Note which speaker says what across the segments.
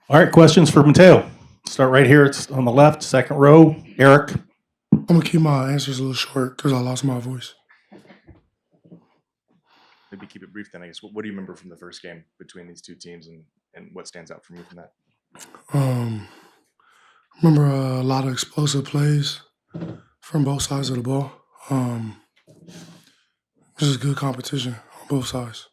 Speaker 1: All right, questions for Mateo. Start right here. It's on the left, second row. Eric.
Speaker 2: I'm gonna keep my answers a little short because I lost my voice.
Speaker 3: Maybe keep it brief then, I guess. What do you remember from the first game between these two teams, and what stands out from you from that?
Speaker 2: Um, remember a lot of explosive plays from both sides of the ball. Just good competition on both sides.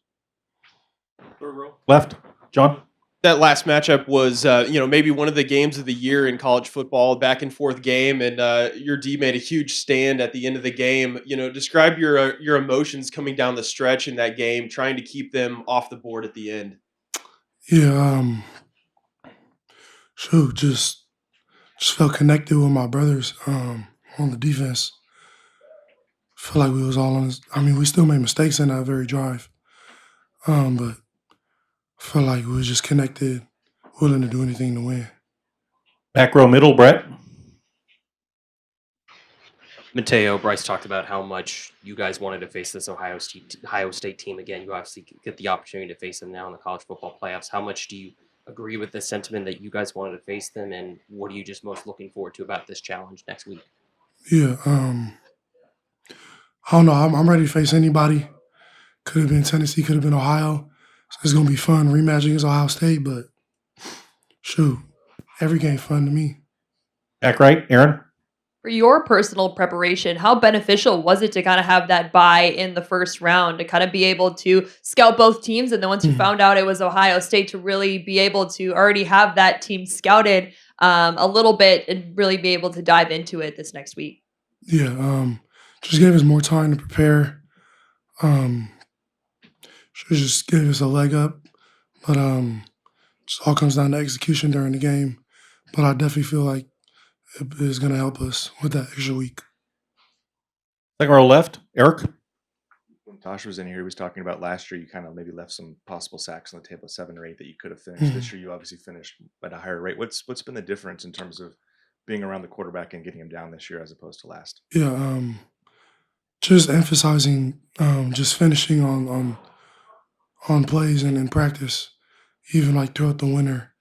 Speaker 1: Left, John.
Speaker 4: That last matchup was, maybe one of the games of the year in college football, back and forth game, and your D made a huge stand at the end of the game. Describe your emotions coming down the stretch in that game, trying to keep them off the board at the end.
Speaker 2: Yeah, just felt connected with my brothers on the defense. Feel like we was all on. We still made mistakes in that very drive, but feel like we was just connected, willing to do anything to win.
Speaker 1: Back row, middle, Brett.
Speaker 5: Mateo, Bryce talked about how much you guys wanted to face this Ohio State team again. You obviously get the opportunity to face them now in the college football playoffs. How much do you agree with the sentiment that you guys wanted to face them, and what are you just most looking forward to about this challenge next week?
Speaker 2: Yeah, I don't know. I'm ready to face anybody. Could have been Tennessee, could have been Ohio. So it's gonna be fun rematch against Ohio State, but shoot, every game fun to me.
Speaker 1: Back right, Aaron.
Speaker 6: For your personal preparation, how beneficial was it to kind of have that bye in the first round to kind of be able to scout both teams? And then once you found out it was Ohio State, to really be able to already have that team scouted a little bit and really be able to dive into it this next week?
Speaker 2: Yeah, just gave us more time to prepare. Um, should just gave us a leg up, but just all comes down to execution during the game. But I definitely feel like it is going to help us with that extra week.
Speaker 1: Second row left, Eric.
Speaker 3: When Tosh was in here, he was talking about last year you kind of maybe left some possible sacks on the table, 7 or 8 that you could have finished. This year you obviously finished at a higher rate. What's been the difference in terms of being around the quarterback and getting him down this year as opposed to last?
Speaker 2: Yeah, just emphasizing, just finishing on plays and in practice, even like throughout the winter,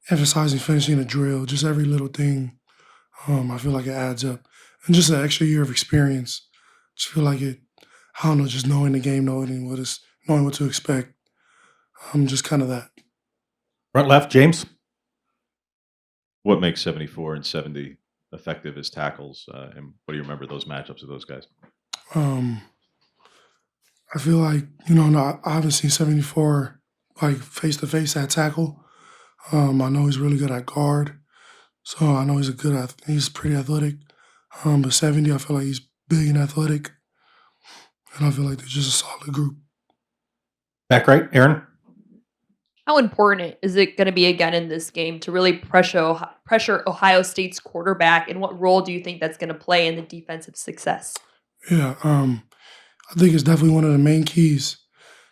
Speaker 2: emphasizing finishing a drill, just every little thing. I feel like it adds up, and just an extra year of experience. Just feel like it. I don't know, just knowing the game, knowing what to expect. Just kind of that.
Speaker 1: Front left, James.
Speaker 7: What makes 74 and 70 effective as tackles, and what do you remember those matchups of those guys?
Speaker 2: I feel like I haven't seen 74 like face to face at tackle. I know he's really good at guard, so I know he's pretty athletic. But 70, I feel like he's big and athletic, and I feel like they're just a solid group.
Speaker 1: Back right, Aaron.
Speaker 6: How important is it going to be again in this game to really pressure Ohio State's quarterback, and what role do you think that's going to play in the defensive success?
Speaker 2: Yeah, I think it's definitely one of the main keys.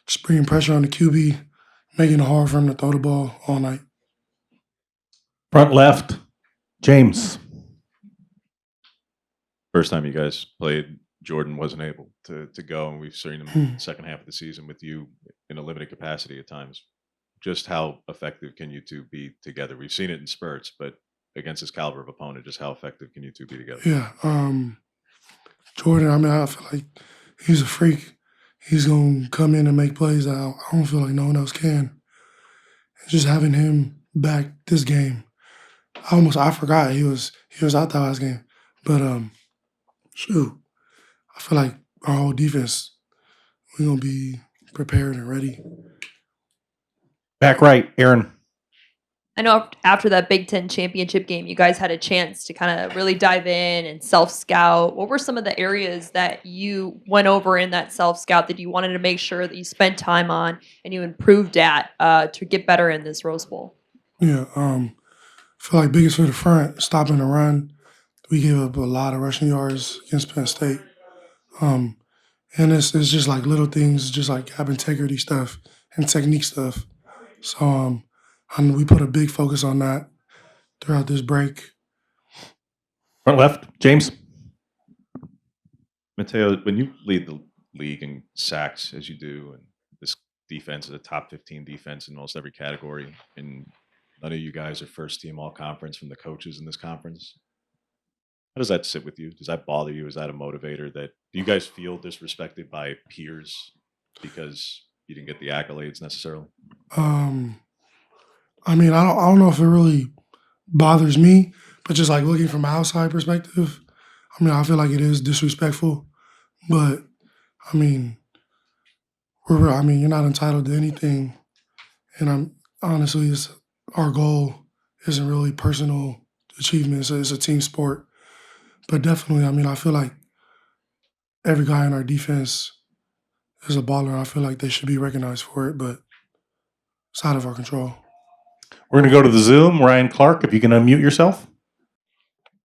Speaker 2: Just bringing pressure on the QB, making it hard for him to throw the ball all night.
Speaker 1: Front left, James.
Speaker 7: First time you guys played, Jordan wasn't able to go, and we've seen him in the second half of the season with you in a limited capacity at times. Just how effective can you two be together? We've seen it in spurts, but against this caliber of opponent, just how effective can you two be together?
Speaker 2: Yeah, Jordan, I feel like he's a freak. He's gonna come in and make plays that I don't feel like no one else can. And just having him back this game, I forgot he was out that last game. But shoot, I feel like our whole defense, we're gonna be prepared and ready.
Speaker 1: Back right, Aaron.
Speaker 6: I know after that Big Ten championship game, you guys had a chance to kind of really dive in and self-scout. What were some of the areas that you went over in that self-scout that you wanted to make sure that you spent time on and you improved at to get better in this Rose Bowl?
Speaker 2: Yeah, I feel like biggest for the front, stopping the run. We gave up a lot of rushing yards against Penn State. And it's just like little things, just like gap integrity stuff and technique stuff. So and we put a big focus on that throughout this break.
Speaker 1: Front left, James.
Speaker 7: Mateo, when you lead the league in sacks as you do, and this defense is a top 15 defense in almost every category in None of you guys are first team all conference from the coaches in this conference. How does that sit with you? Does that bother you? Is that a motivator? That do you guys feel disrespected by peers because you didn't get the accolades necessarily?
Speaker 2: I mean, I don't know if it really bothers me, but just like looking from an outside perspective, I mean, I feel like it is disrespectful. But I mean, I mean, you're not entitled to anything, and I'm honestly, our goal isn't really personal achievement. It's a team sport. But definitely, I mean, I feel like every guy in our defense is a baller. I feel like they should be recognized for it, but it's out of our control.
Speaker 1: We're going to go to the Zoom. Ryan Clark, if you can unmute yourself.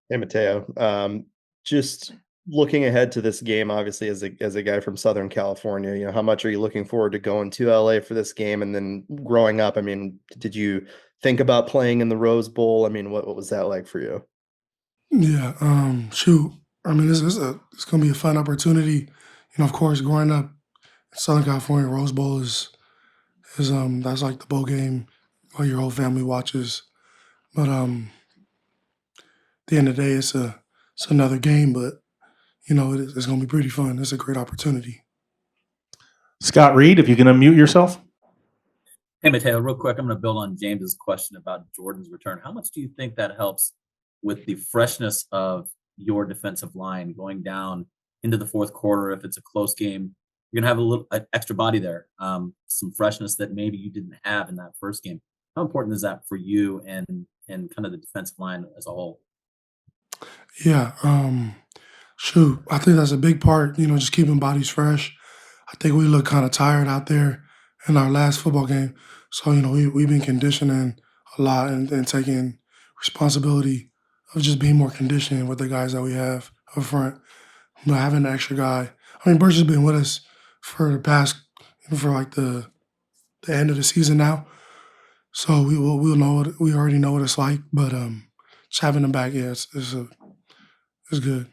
Speaker 8: Hey, Mateo. Just looking ahead to this game, obviously, as a guy from Southern California, you know, how much are you looking forward to going to LA for this game? And then growing up, I mean, did you think about playing in the Rose Bowl? I mean, what was that like for you?
Speaker 2: Yeah, shoot. I mean, it's going to be a fun opportunity. You know, of course, growing up in Southern California, Rose Bowl is that's like the bowl game where your whole family watches. But at the end of the day, it's another game. But you know, it's going to be pretty fun. It's a great opportunity.
Speaker 1: Scott Reed, if you can unmute yourself.
Speaker 9: Hey, Mateo, real quick, I'm going to build on James's question about Jordan's return. How much do you think that helps with the freshness of your defensive line going down into the fourth quarter? If it's a close game, you're going to have a little extra body there, some freshness that maybe you didn't have in that first game. How important is that for you and kind of the defensive line as a whole?
Speaker 2: Yeah, shoot. I think that's a big part. You know, just keeping bodies fresh. I think we look kind of tired out there in our last football game. So, you know, we've been conditioning a lot and taking responsibility of just being more conditioned with the guys that we have up front. But having an extra guy. I mean, Birch has been with us for the past, for like the end of the season now. So we'll know we already know what it's like. But just having him back, yeah, it's good.